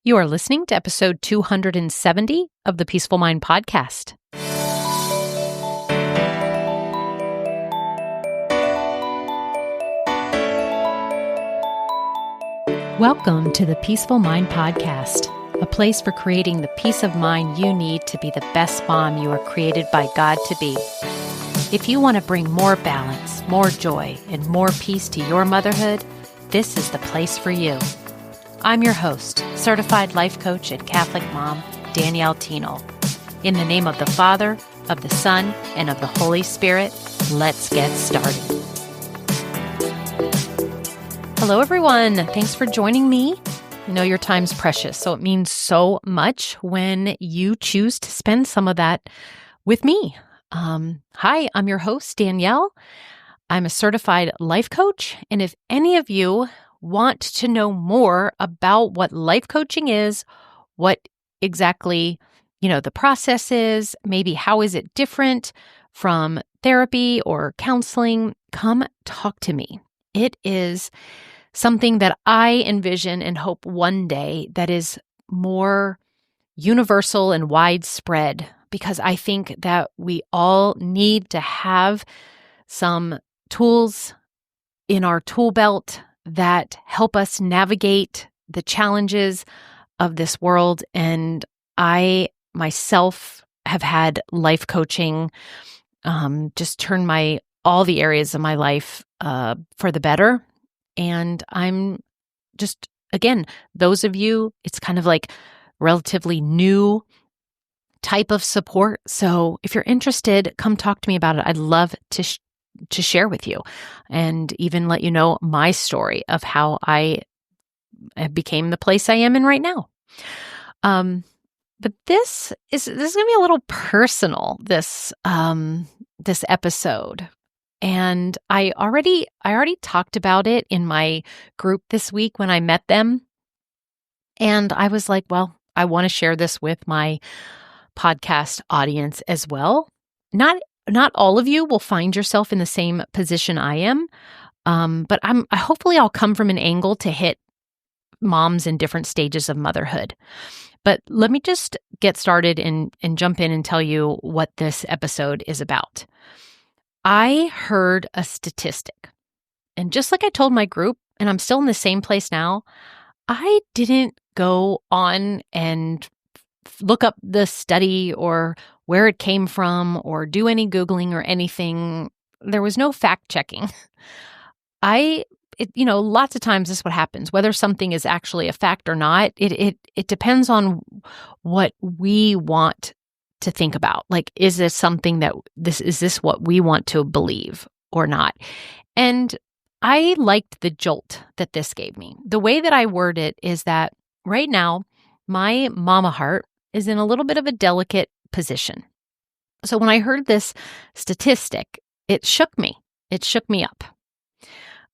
You are listening to episode 270 of the Peaceful Mind podcast. Welcome to the Peaceful Mind podcast, a place for creating the peace of mind you need to be the best mom you are created by God to be. If you want to bring more balance, more joy, and more peace to your motherhood, this is the place for you. I'm your host, certified life coach and Catholic mom, Danielle Tino. In the name of the Father, of the Son, and of the Holy Spirit, let's get started. Hello, everyone. Thanks for joining me. I know your time's precious, so it means so much when you choose to spend some of that with me. Hi, I'm your host, Danielle. I'm a certified life coach, and if any of you want to know more about what life coaching is, what exactly, the process is, maybe how is it different from therapy or counseling, come talk to me. It is something that I envision and hope one day that is more universal and widespread, because I think that we all need to have some tools in our tool belt that help us navigate the challenges of this world. And I myself have had life coaching just turn all the areas of my life for the better. And I'm just, again, those of you, it's kind of like relatively new type of support. So if you're interested, come talk to me about it. I'd love to share with you and even let you know my story of how I became the place I am in right now. But this is going to be a little personal, this episode. And I already talked about it in my group this week when I met them. And I was like, well, I want to share this with my podcast audience as well. Not all of you will find yourself in the same position I am, but hopefully I'll come from an angle to hit moms in different stages of motherhood. But let me just get started and jump in and tell you what this episode is about. I heard a statistic, and just like I told my group, and I'm still in the same place now, I didn't go on and look up the study or where it came from or do any Googling or anything. There was no fact checking. Lots of times this is what happens, whether something is actually a fact or not. It depends on what we want to think about. Like, is this something is this what we want to believe or not? And I liked the jolt that this gave me. The way that I word it is that right now, my mama heart is in a little bit of a delicate position. So when I heard this statistic, it shook me. It shook me up.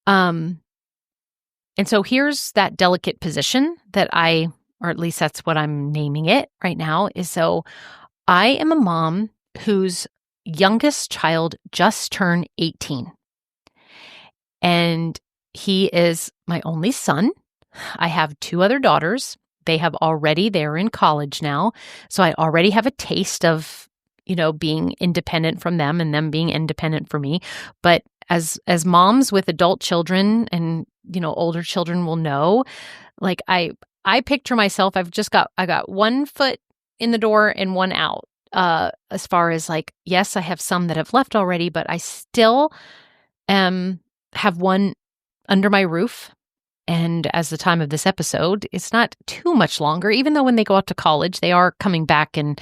And so here's that delicate position that or at least that's what I'm naming it right now, is so I am a mom whose youngest child just turned 18. And he is my only son. I have two other daughters. They're in college now. So I already have a taste of, being independent from them and them being independent for me. But as moms with adult children and, older children will know, like I picture myself, I got one foot in the door and one out. As far as like, yes, I have some that have left already, but I still have one under my roof. And as the time of this episode, it's not too much longer, even though when they go out to college, they are coming back and,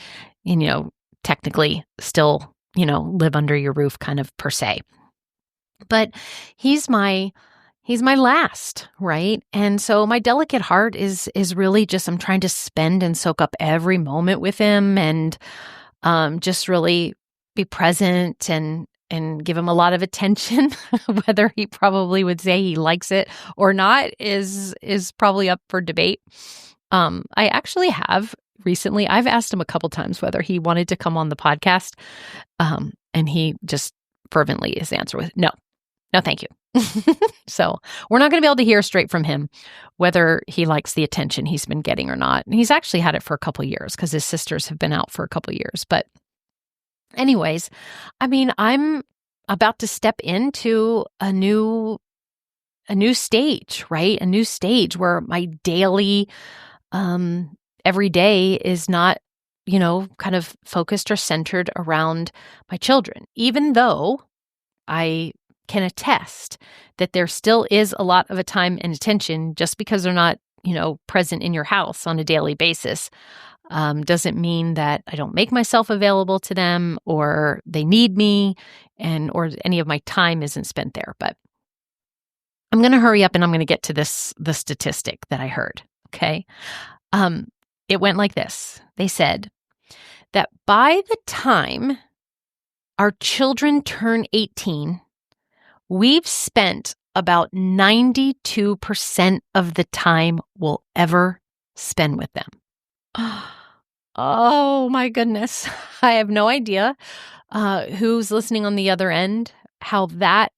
technically still, live under your roof kind of per se. But he's my last, right? And so my delicate heart is really just, I'm trying to spend and soak up every moment with him and just really be present and give him a lot of attention. Whether he probably would say he likes it or not is probably up for debate. I actually have recently, I've asked him a couple times whether he wanted to come on the podcast, and he just fervently his answer was no. No, thank you. So we're not going to be able to hear straight from him whether he likes the attention he's been getting or not. And he's actually had it for a couple of years because his sisters have been out for a couple of years. But anyways, I mean, I'm about to step into a new stage, right? A new stage where my daily, every day is not, kind of focused or centered around my children, even though I can attest that there still is a lot of a time and attention. Just because they're not, present in your house on a daily basis, doesn't mean that I don't make myself available to them or they need me or any of my time isn't spent there. But I'm going to hurry up and I'm going to get to the statistic that I heard. Okay. It went like this. They said that by the time our children turn 18, we've spent about 92% of the time we'll ever spend with them. Oh my goodness. I have no idea who's listening on the other end, how that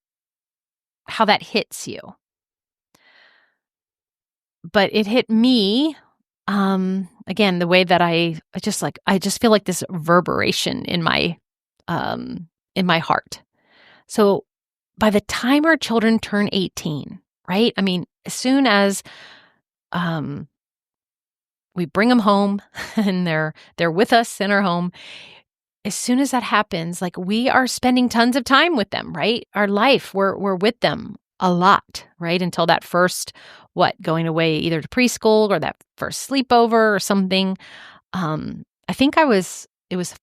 hits you. But it hit me, again, the way that I just feel like this reverberation in my heart. So by the time our children turn 18, right? I mean, as soon as we bring them home and they're with us in our home, as soon as that happens, like we are spending tons of time with them, right? Our life, we're with them a lot, right? Until that first, going away either to preschool or that first sleepover or something. I think it was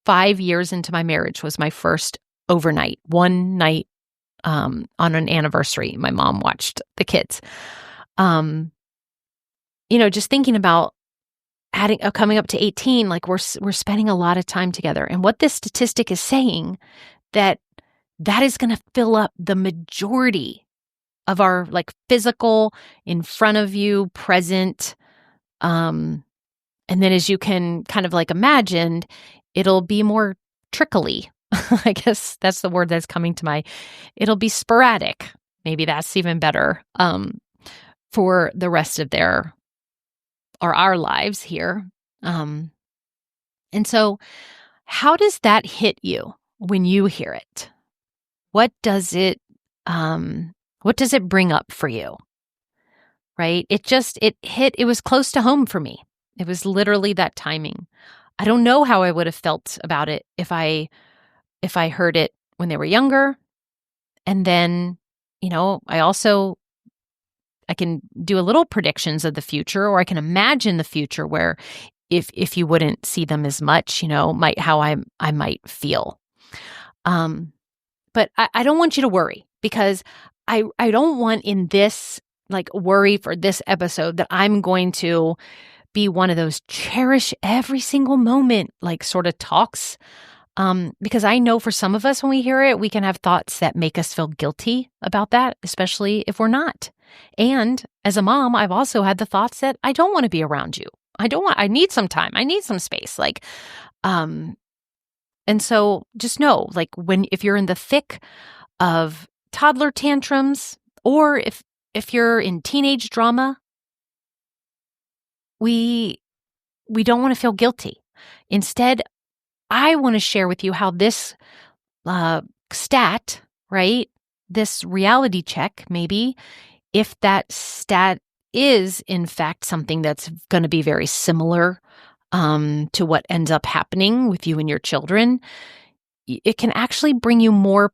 5 years into my marriage was my first overnight, one night on an anniversary. My mom watched the kids. Just thinking about coming up to 18, like we're spending a lot of time together. And what this statistic is saying, that is going to fill up the majority of our like physical, in front of you, present. And then as you can kind of like imagine, it'll be more trickly. I guess that's the word that's coming to it'll be sporadic. Maybe that's even better for the rest of our lives here. And so how does that hit you when you hear it? What does it bring up for you? Right? It was close to home for me. It was literally that timing. I don't know how I would have felt about it if I heard it when they were younger. And then, I can do a little predictions of the future, or I can imagine the future where if you wouldn't see them as much, how I might feel. But I don't want you to worry, because I don't want in this like worry for this episode that I'm going to be one of those cherish every single moment, like sort of talks. Because I know for some of us, when we hear it, we can have thoughts that make us feel guilty about that, especially if we're not. And as a mom, I've also had the thoughts that I don't want to be around you. I need some time. I need some space. And so just know, like if you're in the thick of toddler tantrums, or if you're in teenage drama, we don't want to feel guilty. Instead, I want to share with you how this stat, right, this reality check, maybe, if that stat is in fact something that's going to be very similar to what ends up happening with you and your children, it can actually bring more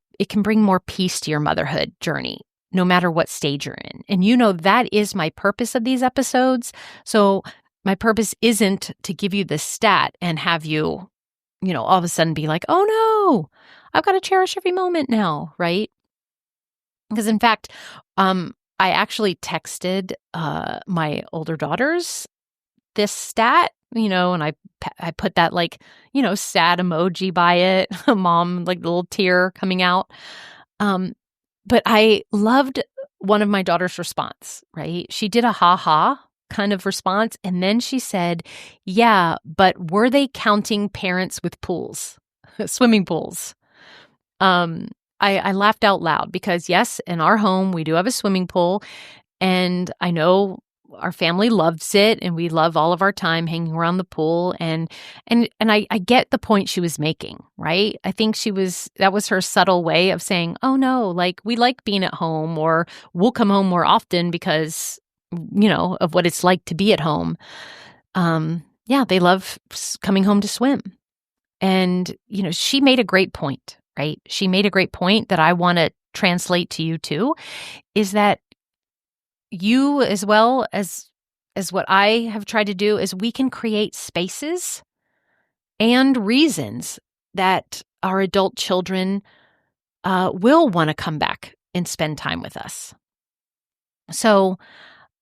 peace to your motherhood journey, no matter what stage you're in. And that is my purpose of these episodes. So my purpose isn't to give you this stat and have you, all of a sudden be like, oh no, I've got to cherish every moment now, right? Because in fact, I actually texted my older daughters this stat, and I put that sad emoji by it, a mom, like the little tear coming out. But I loved one of my daughter's response, right? She did a ha-ha kind of response. And then she said, yeah, but were they counting parents with pools, swimming pools? I laughed out loud because yes, in our home, we do have a swimming pool, and I know our family loves it, and we love all of our time hanging around the pool. And I get the point she was making, right? I think that was her subtle way of saying, oh no, like we like being at home, or we'll come home more often because, of what it's like to be at home. Yeah, they love coming home to swim. And, she made a great point, right? She made a great point that I want to translate to you too, is that you, as well as what I have tried to do, is we can create spaces and reasons that our adult children will want to come back and spend time with us. So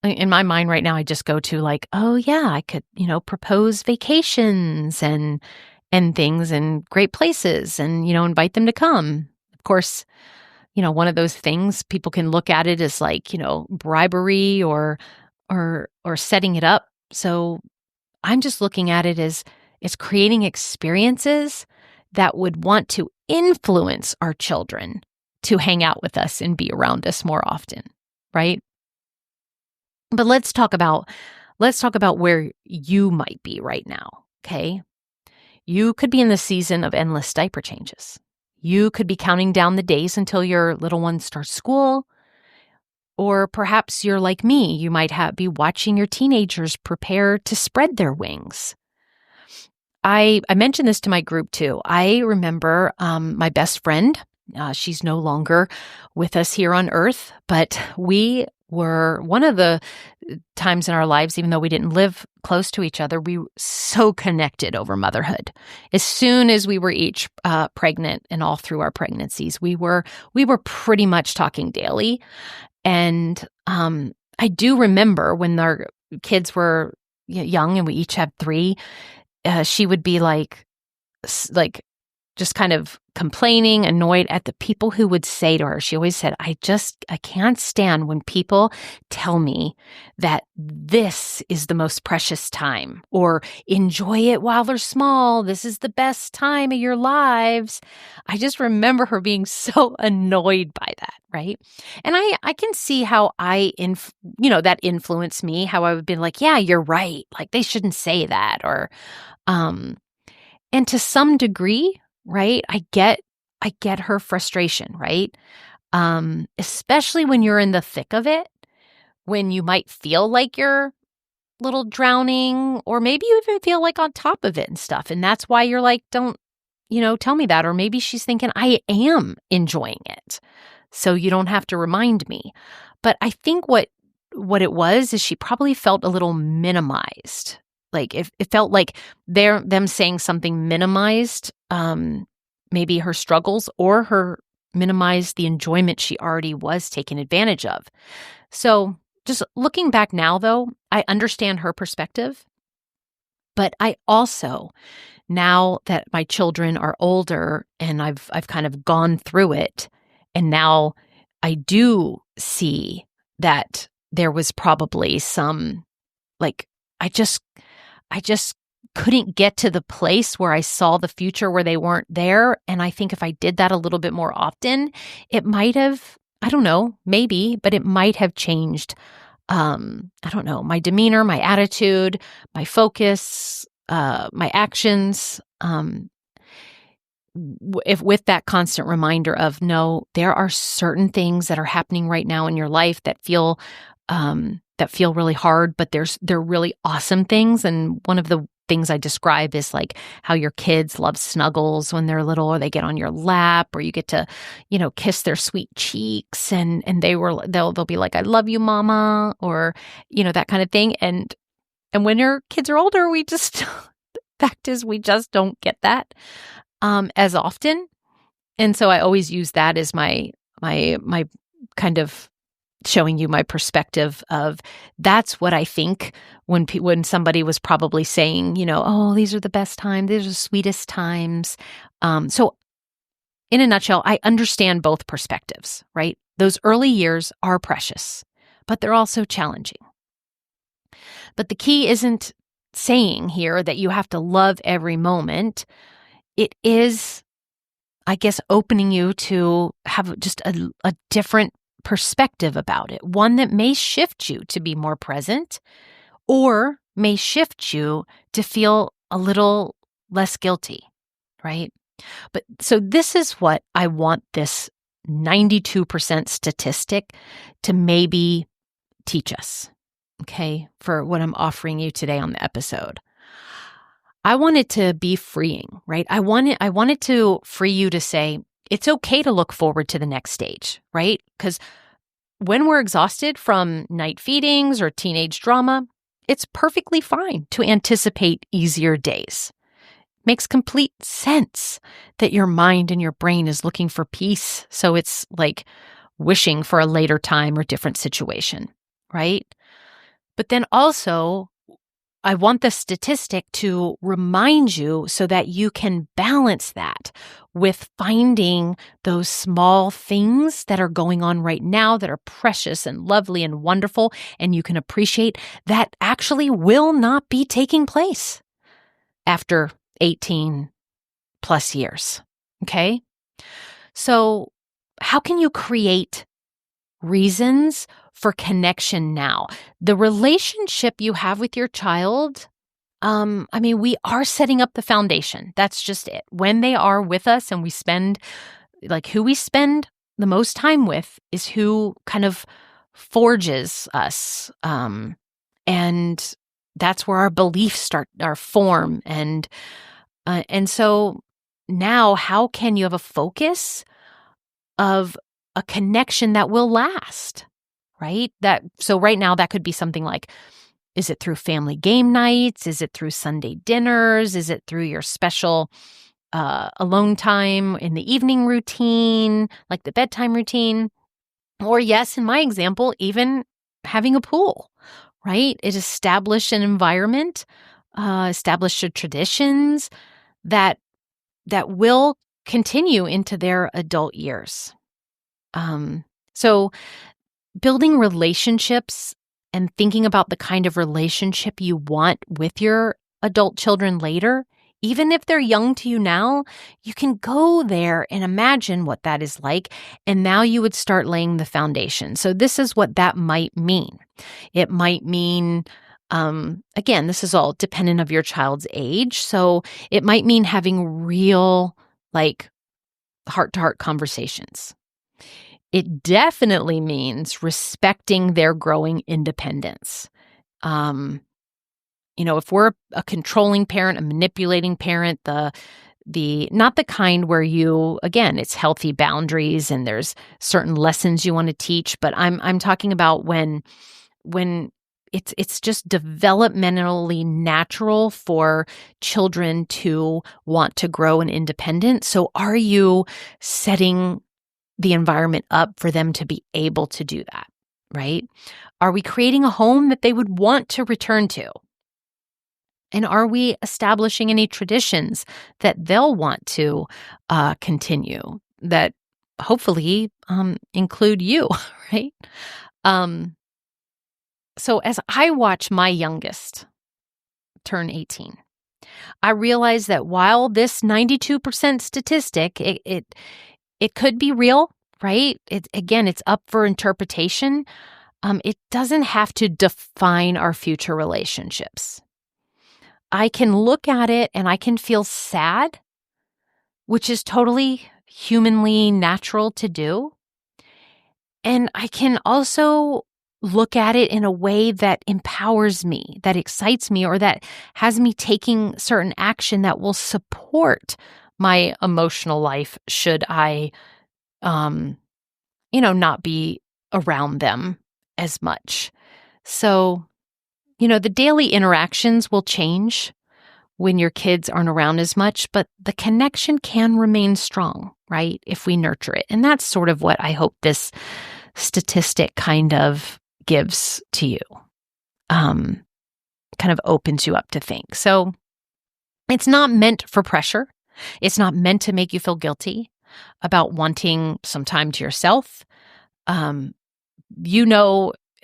in my mind right now, I just go to like, oh yeah, I could, propose vacations and things and great places and, invite them to come. Of course, one of those things people can look at it as like, bribery or setting it up. So I'm just looking at it as it's creating experiences that would want to influence our children to hang out with us and be around us more often, right? But let's talk about where you might be right now, okay? You could be in the season of endless diaper changes. You could be counting down the days until your little one starts school. Or perhaps you're like me. You might be watching your teenagers prepare to spread their wings. I mentioned this to my group too. I remember my best friend. She's no longer with us here on earth, but we were one of the times in our lives, even though we didn't live close to each other, we were so connected over motherhood. As soon as we were each pregnant and all through our pregnancies, we were pretty much talking daily. And I do remember when our kids were young and we each had 3, she would be like just kind of complaining, annoyed at the people who would say to her, she always said, I can't stand when people tell me that this is the most precious time, or enjoy it while they're small. This is the best time of your lives. I just remember her being so annoyed by that, right? And I can see how that influenced me, how I would be like, yeah, you're right. Like they shouldn't say that, or, and to some degree, right? I get her frustration, right? Especially when you're in the thick of it, when you might feel like you're a little drowning, or maybe you even feel like on top of it and stuff. And that's why you're like, don't, tell me that. Or maybe she's thinking, I am enjoying it, so you don't have to remind me. But I think what it was is she probably felt a little minimized. Like it felt like them saying something minimized maybe her struggles, or her minimized the enjoyment she already was taking advantage of. So just looking back now, though, I understand her perspective. But I also, now that my children are older and I've kind of gone through it, and now I do see that there was probably some, like, I just couldn't get to the place where I saw the future where they weren't there. And I think if I did that a little bit more often, it might have, I don't know, maybe, but it might have changed, I don't know, my demeanor, my attitude, my focus, my actions. If with that constant reminder of, no, there are certain things that are happening right now in your life that feel really hard, but they're really awesome things. And one of the things I describe is like how your kids love snuggles when they're little, or they get on your lap, or you get to, kiss their sweet cheeks, and they'll be like, I love you, mama, or, that kind of thing. And when your kids are older, we just, the fact is we just don't get that as often. And so I always use that as my kind of showing you my perspective of, that's what I think when somebody was probably saying, oh, these are the best times, these are the sweetest times. So in a nutshell, I understand both perspectives, right? Those early years are precious, but they're also challenging. But the key isn't saying here that you have to love every moment. It is I guess, opening you to have just a different perspective about it, one that may shift you to be more present or may shift you to feel a little less guilty, right? But so this is what I want this 92% statistic to maybe teach us, okay, for what I'm offering you today on the episode. I want it to be freeing, right? I want it to free you to say, it's okay to look forward to the next stage, right? Because when we're exhausted from night feedings or teenage drama, it's perfectly fine to anticipate easier days. Makes complete sense that your mind and your brain is looking for peace. So it's like wishing for a later time or different situation, right? But then also, I want the statistic to remind you so that you can balance that with finding those small things that are going on right now that are precious and lovely and wonderful, and you can appreciate that actually will not be taking place after 18 plus years. Okay? So, how can you create reasons for connection now? The relationship you have with your child, we are setting up the foundation. That's just it. When they are with us and who we spend the most time with is who kind of forges us. And that's where our beliefs form. And so now, how can you have a focus of a connection that will last, right? So right now that could be something like, is it through family game nights? Is it through Sunday dinners? Is it through your special alone time in the evening routine, like the bedtime routine? Or yes, in my example, even having a pool, right? It established an environment, established traditions that will continue into their adult years. So building relationships and thinking about the kind of relationship you want with your adult children later, even if they're young to you now, you can go there and imagine what that is like. And now you would start laying the foundation. So this is what that might mean. It might mean, again, this is all dependent of your child's age. So it might mean having real, heart-to-heart conversations. It definitely means respecting their growing independence. If we're a controlling parent, a manipulating parent, the not the kind where it's healthy boundaries and there's certain lessons you want to teach, but I'm talking about when it's just developmentally natural for children to want to grow and independent. So are you setting the environment up for them to be able to do that, right? Are we creating a home that they would want to return to? And are we establishing any traditions that they'll want to continue that hopefully include you, right? So as I watch my youngest turn 18, I realize that while this 92% statistic, it could be real, right? It's up for interpretation. It doesn't have to define our future relationships. I can look at it and I can feel sad, which is totally humanly natural to do. And I can also look at it in a way that empowers me, that excites me, or that has me taking certain action that will support my emotional life should I, not be around them as much. So, the daily interactions will change when your kids aren't around as much, but the connection can remain strong, right? If we nurture it. And that's sort of what I hope this statistic kind of gives to you, kind of opens you up to think. So it's not meant for pressure. It's not meant to make you feel guilty about wanting some time to yourself.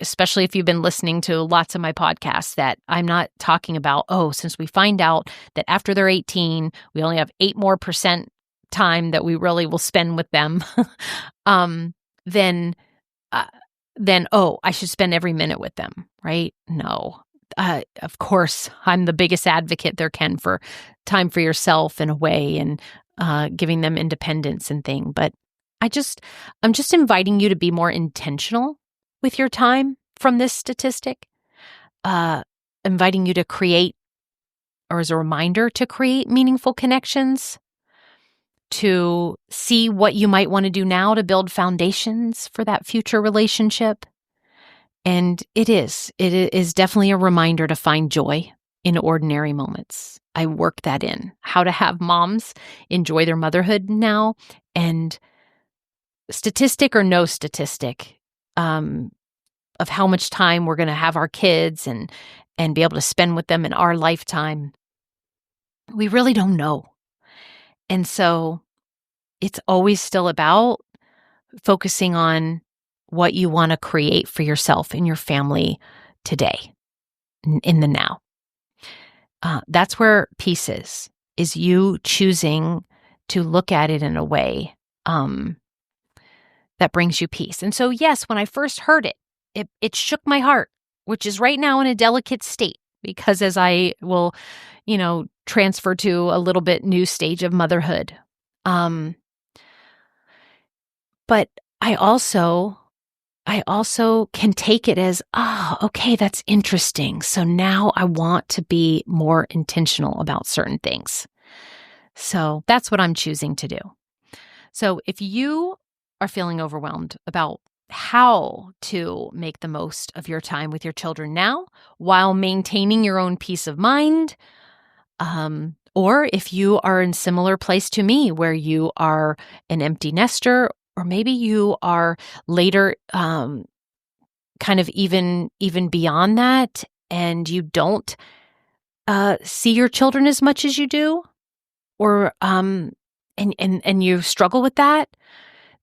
Especially if you've been listening to lots of my podcasts, that I'm not talking about, since we find out that after they're 18, we only have 8% more time that we really will spend with them, then oh, I should spend every minute with them, right? No. Of course, I'm the biggest advocate there can for time for yourself in a way and giving them independence and thing. But I'm just inviting you to be more intentional with your time from this statistic, inviting you to create, or as a reminder to create meaningful connections, to see what you might want to do now to build foundations for that future relationship. And it is definitely a reminder to find joy in ordinary moments. I work that in, how to have moms enjoy their motherhood now, and statistic or no statistic of how much time we're going to have our kids and be able to spend with them in our lifetime. We really don't know. And so it's always still about focusing on what you want to create for yourself and your family today, in the now. That's where peace is you choosing to look at it in a way that brings you peace. And so, yes, when I first heard it shook my heart, which is right now in a delicate state, because as I will, transfer to a little bit new stage of motherhood. But I also can take it as, okay, that's interesting. So now I want to be more intentional about certain things. So that's what I'm choosing to do. So if you are feeling overwhelmed about how to make the most of your time with your children now while maintaining your own peace of mind, or if you are in similar place to me where you are an empty nester, or maybe you are later, kind of even beyond that, and you don't see your children as much as you do, or and you struggle with that,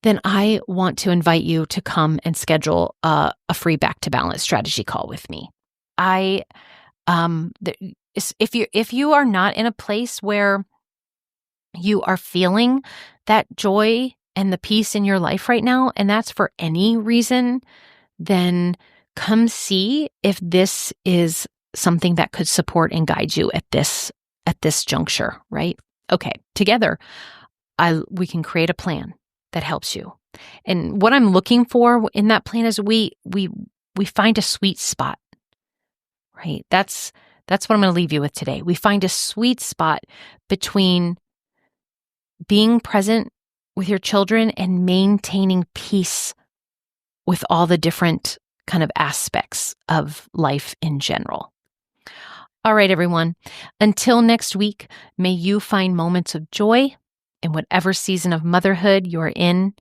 then I want to invite you to come and schedule a free Back to Balance strategy call with me. If you are not in a place where you are feeling that joy and the peace in your life right now, and that's for any reason, then come see if this is something that could support and guide you at this juncture, right? Okay, together, we can create a plan that helps you. And what I'm looking for in that plan is we find a sweet spot, right? That's what I'm going to leave you with today. We find a sweet spot between being present with your children and maintaining peace with all the different kind of aspects of life in general. All right, everyone. Until next week, may you find moments of joy in whatever season of motherhood you're in,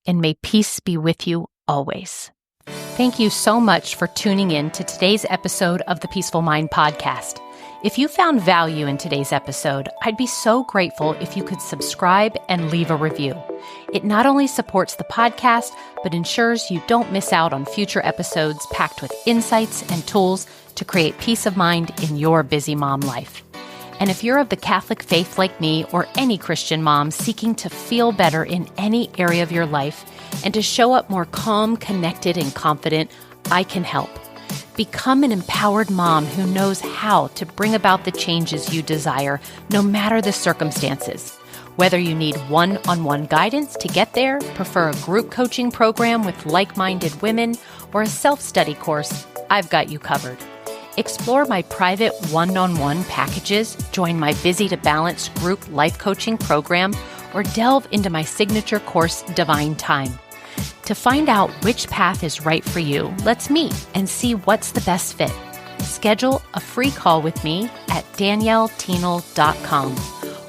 and may peace be with you always. Thank you so much for tuning in to today's episode of the Peaceful Mind Podcast. If you found value in today's episode, I'd be so grateful if you could subscribe and leave a review. It not only supports the podcast, but ensures you don't miss out on future episodes packed with insights and tools to create peace of mind in your busy mom life. And if you're of the Catholic faith like me, or any Christian mom seeking to feel better in any area of your life and to show up more calm, connected, and confident, I can help. Become an empowered mom who knows how to bring about the changes you desire, no matter the circumstances. Whether you need one-on-one guidance to get there, prefer a group coaching program with like-minded women, or a self-study course, I've got you covered. Explore my private one-on-one packages, join my Busy to Balance group life coaching program, or delve into my signature course, Divine Time. To find out which path is right for you, let's meet and see what's the best fit. Schedule a free call with me at danielletenoul.com,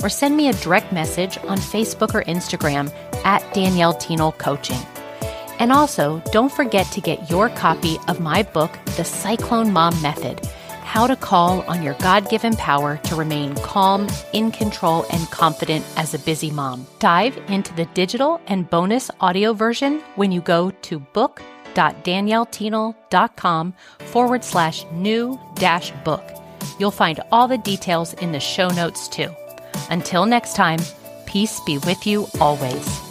or send me a direct message on Facebook or Instagram at Danielle Tenoul Coaching. And also, don't forget to get your copy of my book, The Cyclone Mom Method, How to Call on Your God-Given Power to Remain Calm, in Control, and Confident as a Busy Mom. Dive into the digital and bonus audio version when you go to book.danielletenoul.com/new-book. You'll find all the details in the show notes too. Until next time, peace peace be with you always.